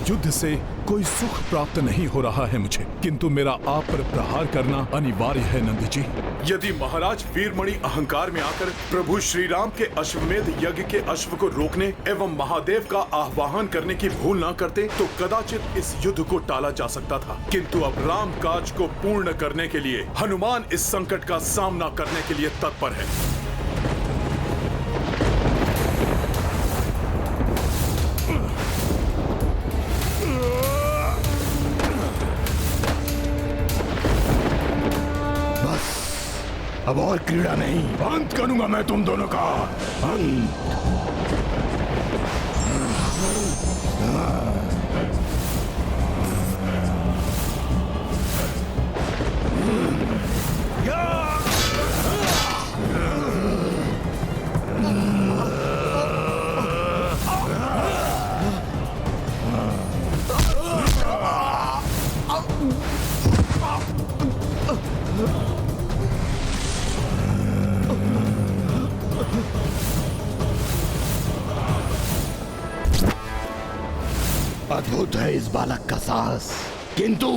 युद्ध से कोई सुख प्राप्त नहीं हो रहा है मुझे, किंतु मेरा आप पर प्रहार करना अनिवार्य है नंद जी। यदि महाराज वीरमणि अहंकार में आकर प्रभु श्री राम के अश्वमेध यज्ञ के अश्व को रोकने एवं महादेव का आह्वान करने की भूल न करते तो कदाचित इस युद्ध को टाला जा सकता था, किंतु अब राम काज को पूर्ण करने के लिए हनुमान इस संकट का सामना करने के लिए तत्पर है। अब और क्रीड़ा नहीं, अंत करूंगा मैं तुम दोनों का अंत। अद्भुत है इस बालक का साहस, किंतु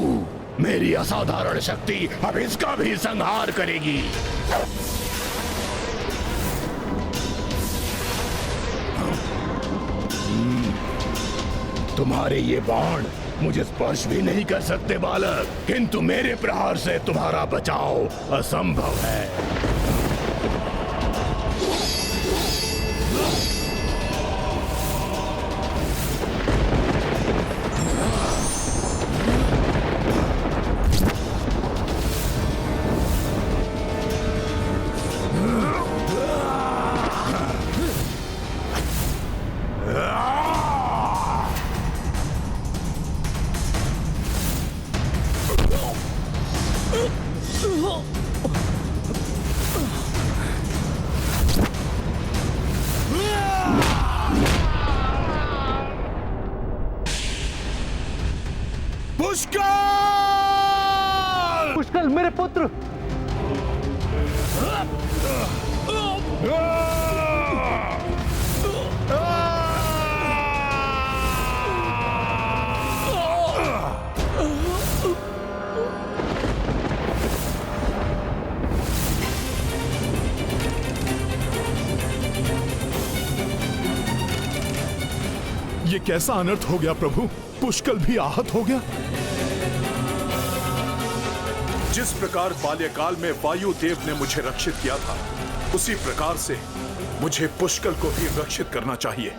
मेरी असाधारण शक्ति अब इसका भी संहार करेगी। तुम्हारे ये बाण मुझे स्पर्श भी नहीं कर सकते बालक, किंतु मेरे प्रहार से तुम्हारा बचाव असंभव है। पुष्कल मेरे पुत्र! ये कैसा अनर्थ हो गया प्रभु? पुष्कल भी आहत हो गया। जिस प्रकार बाल्यकाल में वायु देव ने मुझे रक्षित किया था, उसी प्रकार से मुझे पुष्कल को भी रक्षित करना चाहिए।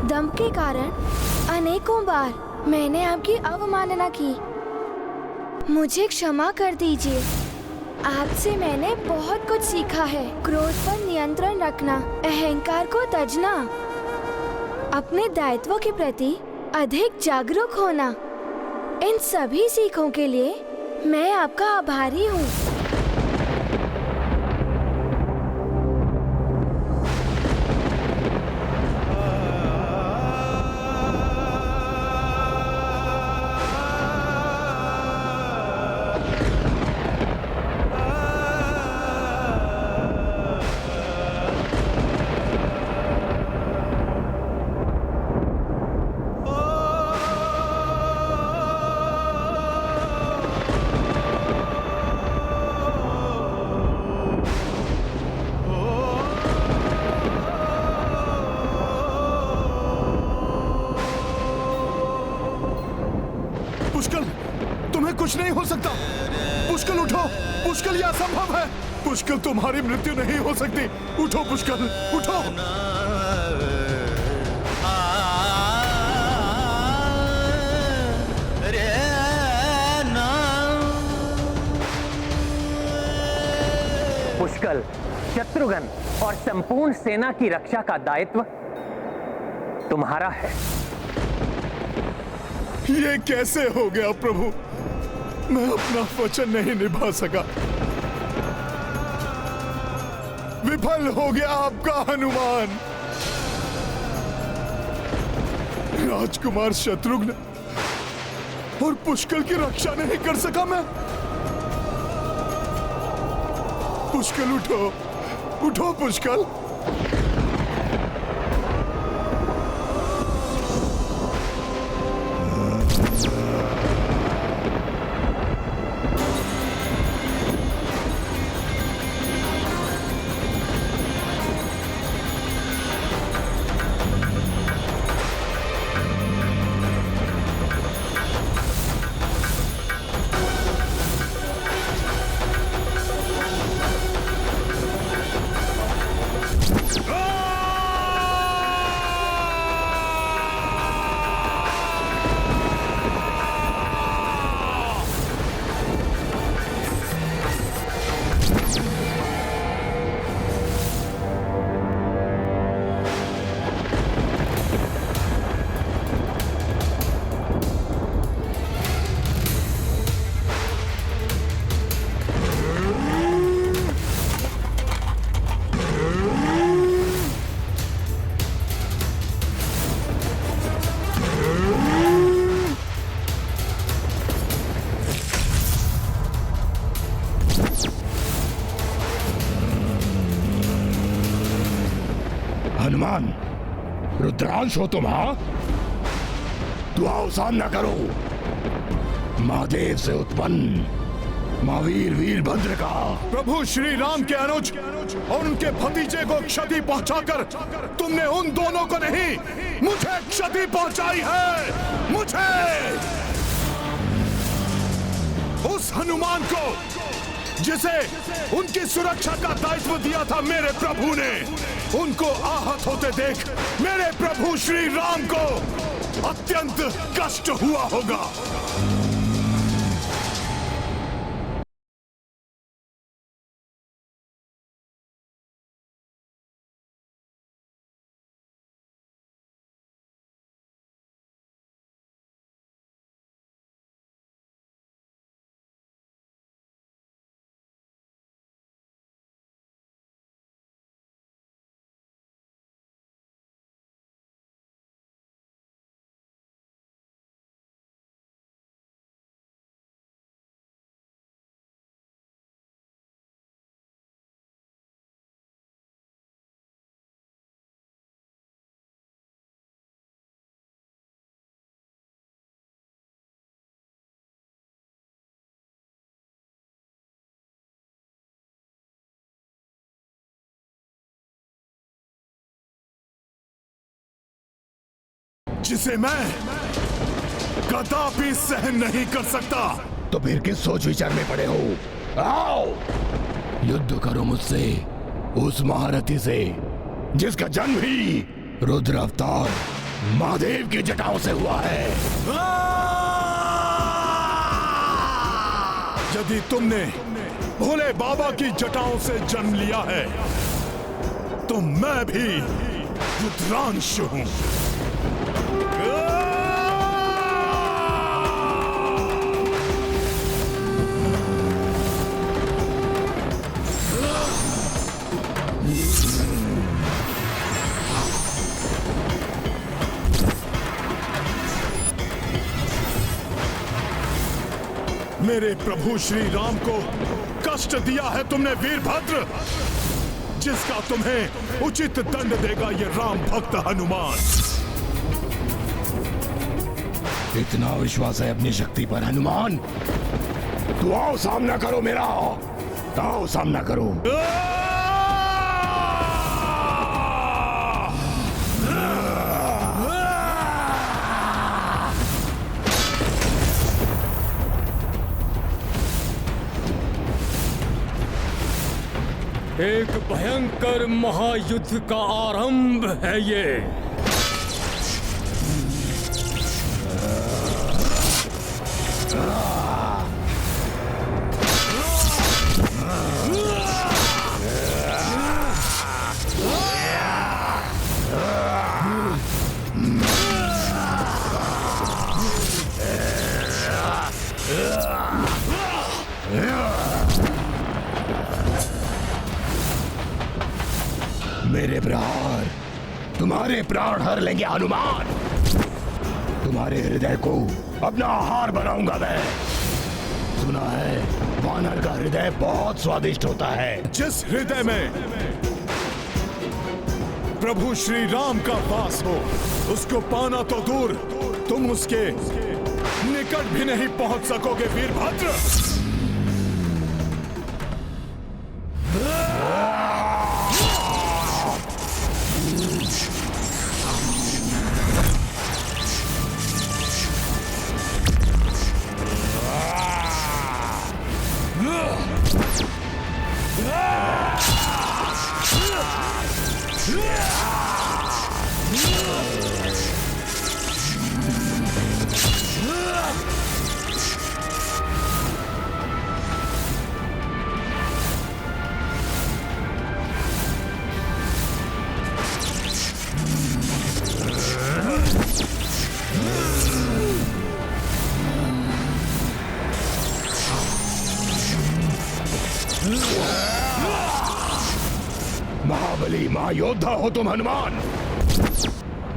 दंभ के कारण अनेकों बार मैंने आपकी अवमानना की, मुझे क्षमा कर दीजिए। आपसे मैंने बहुत कुछ सीखा है। क्रोध पर नियंत्रण रखना, अहंकार को तजना, अपने दायित्वों के प्रति अधिक जागरूक होना, इन सभी सीखों के लिए मैं आपका आभारी हूँ। सकता। पुष्कल उठो, पुष्कल यह असंभव है। पुष्कल तुम्हारी मृत्यु नहीं हो सकती। उठो पुष्कल, उठो। पुष्कल, शत्रुघ्न और संपूर्ण सेना की रक्षा का दायित्व तुम्हारा है। ये कैसे हो गया प्रभु? मैं अपना वचन नहीं निभा सका। विफल हो गया आपका हनुमान। राजकुमार शत्रुघ्न और पुष्कल की रक्षा नहीं कर सका मैं। पुष्कल उठो, उठो पुष्कल। हनुमान, रुद्रांश हो तुम? हाँ, तो आओ सामना करो महादेव से उत्पन्न महावीर वीरभद्र का। प्रभु श्री राम के अनुज और उनके भतीजे को क्षति पहुंचाकर तुमने उन दोनों को नहीं, मुझे क्षति पहुंचाई है। मुझे, उस हनुमान को जिसे उनकी सुरक्षा का दायित्व दिया था मेरे प्रभु ने, उनको आहत होते देख मेरे प्रभु श्री राम को अत्यंत कष्ट हुआ होगा। जिसे मैं कदापि सहन नहीं कर सकता। तो फिर किस सोच विचार में पड़े हो? आओ युद्ध करो मुझसे, उस महारथी से जिसका जन्म ही रुद्र अवतार महादेव की जटाओं से हुआ है। यदि तुमने भोले बाबा की जटाओं से जन्म लिया है तो मैं भी रुद्रांश हूं। मेरे प्रभु श्री राम को कष्ट दिया है तुमने वीरभद्र, जिसका तुम्हें उचित दंड देगा ये राम भक्त हनुमान। इतना विश्वास है अपनी शक्ति पर हनुमान? तो आओ सामना करो मेरा, आओ सामना करो। एक भयंकर महायुद्ध का आरंभ है ये। मेरे प्रहार तुम्हारे प्राण हर लेंगे हनुमान। तुम्हारे हृदय को अपना आहार बनाऊंगा मैं। सुना है वानर का हृदय बहुत स्वादिष्ट होता है। जिस हृदय में प्रभु श्री राम का वास हो, उसको पाना तो दूर, तुम उसके निकट भी नहीं पहुंच सकोगे वीरभद्र। महाबली महायोद्धा हो तुम हनुमान,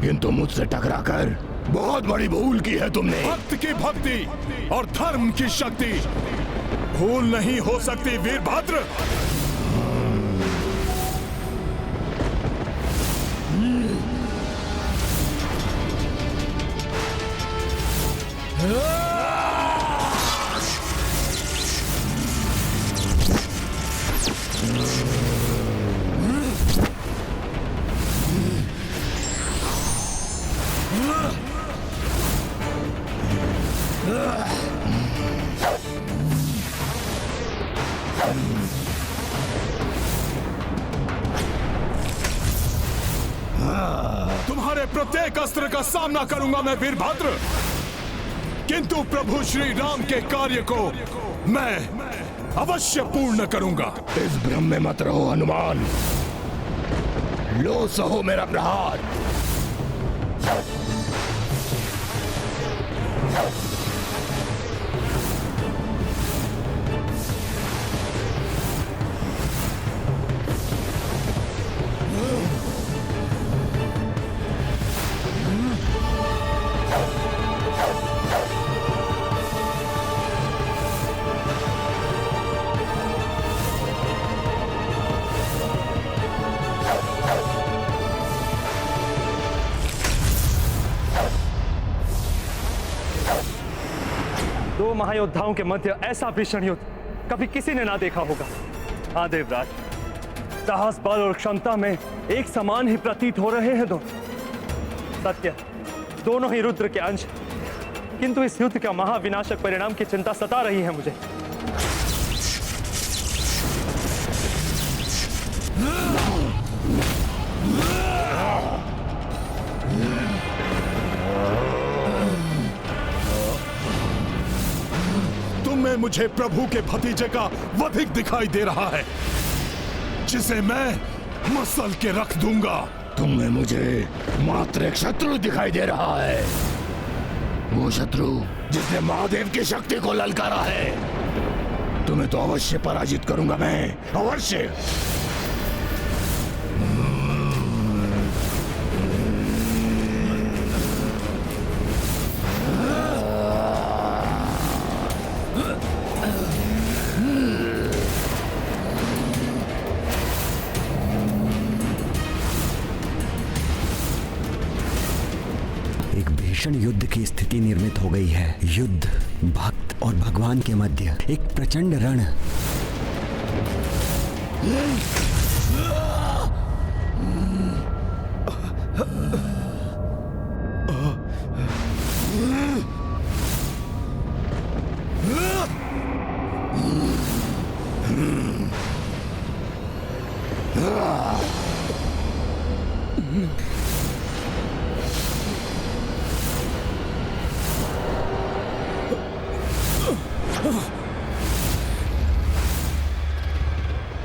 किंतु मुझसे टकराकर बहुत बड़ी भूल की है तुमने। भक्त की भक्ति और धर्म की शक्ति भूल नहीं हो सकती वीरभद्र। तुम्हारे प्रत्येक अस्त्र का सामना करूंगा मैं वीरभद्र, किंतु प्रभु श्री राम के कार्य को मैं अवश्य पूर्ण करूंगा। इस भ्रम में मत रहो हनुमान, लो सहो मेरा प्रहार। दो महायोद्धाओं के मध्य ऐसा भीषण युद्ध कभी किसी ने ना देखा होगा। हाँ देवराज, साहस, बल और क्षमता में एक समान ही प्रतीत हो रहे हैं दोनों। सत्य, दोनों ही रुद्र के अंश, किंतु इस युद्ध का महाविनाशक परिणाम की चिंता सता रही है मुझे। तुम्हें मुझे प्रभु के भतीजे का वधिक दिखाई दे रहा है, जिसे मैं मसल के रख दूंगा। तुम्हें मुझे मात्र एक शत्रु दिखाई दे रहा है, वो शत्रु जिसने महादेव की शक्ति को ललकारा है। तुम्हें तो अवश्य पराजित करूंगा मैं, अवश्य। भीषण युद्ध की स्थिति निर्मित हो गई है। युद्ध भक्त और भगवान के मध्य एक प्रचंड रण।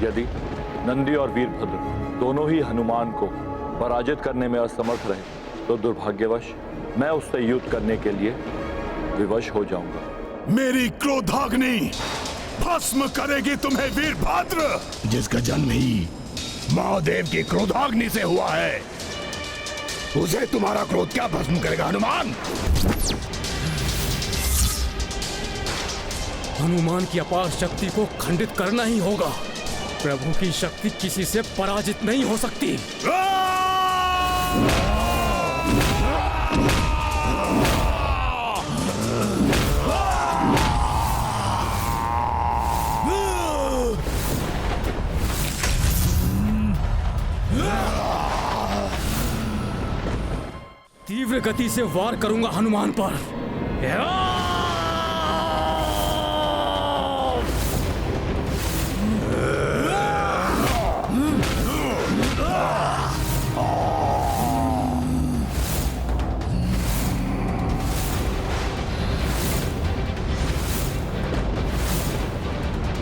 यदि नंदी और वीरभद्र दोनों ही हनुमान को पराजित करने में असमर्थ रहे तो दुर्भाग्यवश मैं उससे युद्ध करने के लिए विवश हो जाऊंगा। मेरी क्रोधाग्नि भस्म करेगी तुम्हें वीरभद्र, जिसका जन्म ही महादेव की क्रोधाग्नि से हुआ है, उसे तुम्हारा क्रोध क्या भस्म करेगा हनुमान? हनुमान की अपार शक्ति को खंडित करना ही होगा। प्रभु की शक्ति किसी से पराजित नहीं हो सकती। तीव्र गति से वार करूंगा हनुमान पर।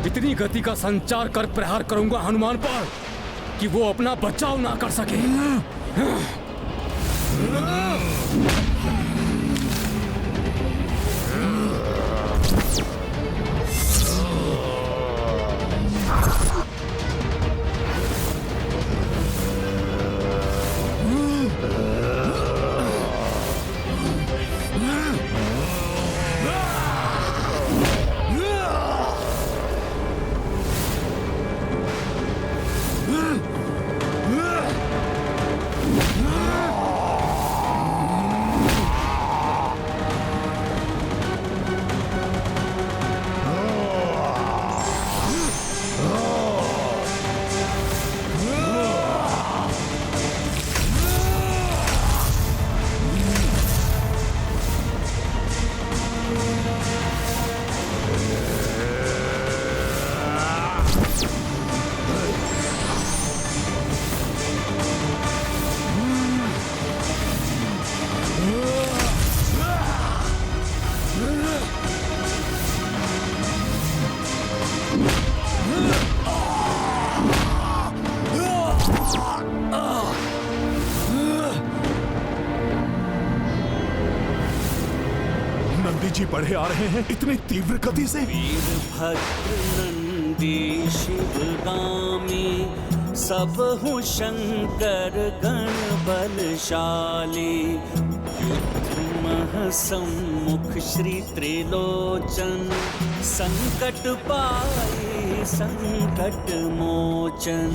इतनी गति का संचार कर प्रहार करूंगा हनुमान पर कि वो अपना बचाव ना कर सके। जी बढ़े आ रहे हैं इतनी तीव्र गति से। वीरभद्र नंदी शिवगामी सबहु शंकर गण बलशाली। युद्ध मह सम्मुख श्री त्रिलोचन संकट पाए संकट मोचन।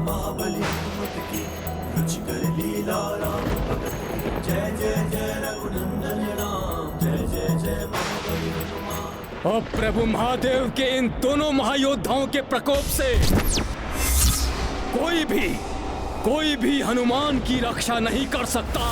महाबली की रुचिकर लीला राम भगत की। जय जय जय रघुनंदन राम, जय जय जय महाबली हनुमान। अब प्रभु महादेव के इन दोनों महायोद्धाओं के प्रकोप से कोई भी हनुमान की रक्षा नहीं कर सकता।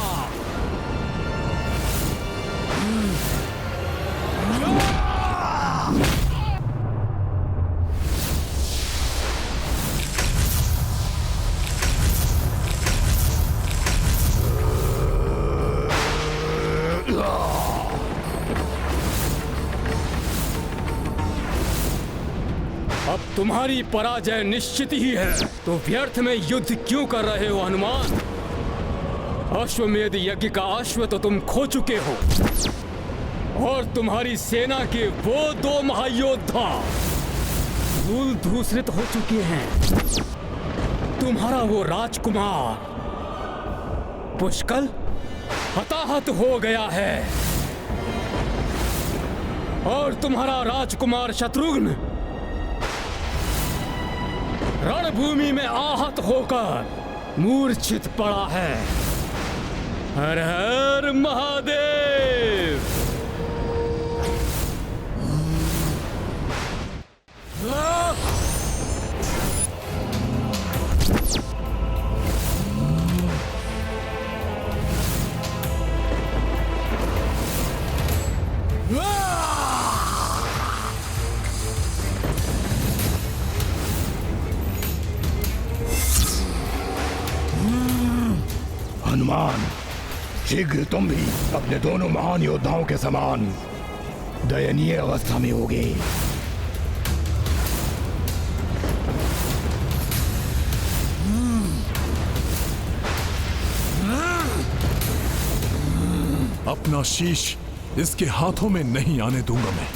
अब तुम्हारी पराजय निश्चित ही है, तो व्यर्थ में युद्ध क्यों कर रहे हो हनुमान? अश्वमेध यज्ञ का अश्व तो तुम खो चुके हो और तुम्हारी सेना के वो दो महायोद्धा धूल धूसरित हो चुके हैं। तुम्हारा वो राजकुमार पुष्कल हताहत हो गया है और तुम्हारा राजकुमार शत्रुघ्न रणभूमि में आहत होकर मूर्छित पड़ा है। हर हर महादेव। हनुमान, शीघ्र तुम भी अपने दोनों महान योद्धाओं के समान दयनीय अवस्था में होगे। अपना शीश इसके हाथों में नहीं आने दूंगा मैं।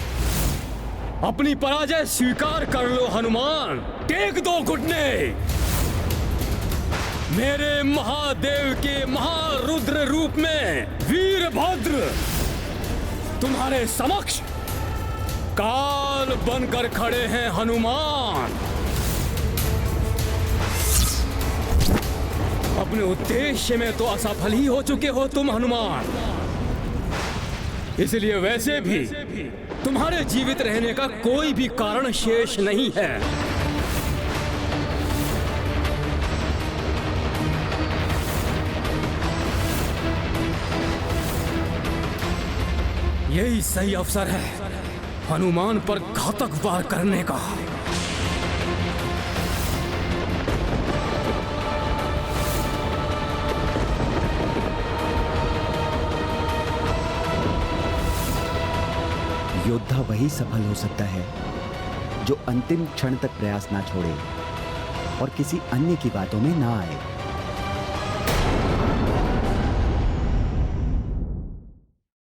अपनी पराजय स्वीकार कर लो हनुमान, टेक दो घुटने। मेरे महादेव के महारुद्र रूप में वीरभद्र तुम्हारे समक्ष काल बनकर खड़े हैं हनुमान। अपने उद्देश्य में तो असफल ही हो चुके हो तुम हनुमान, इसलिए वैसे भी तुम्हारे जीवित रहने का कोई भी कारण शेष नहीं है। यही सही अवसर है हनुमान पर घातक वार करने का। योद्धा वही सफल हो सकता है जो अंतिम क्षण तक प्रयास ना छोड़े और किसी अन्य की बातों में ना आए।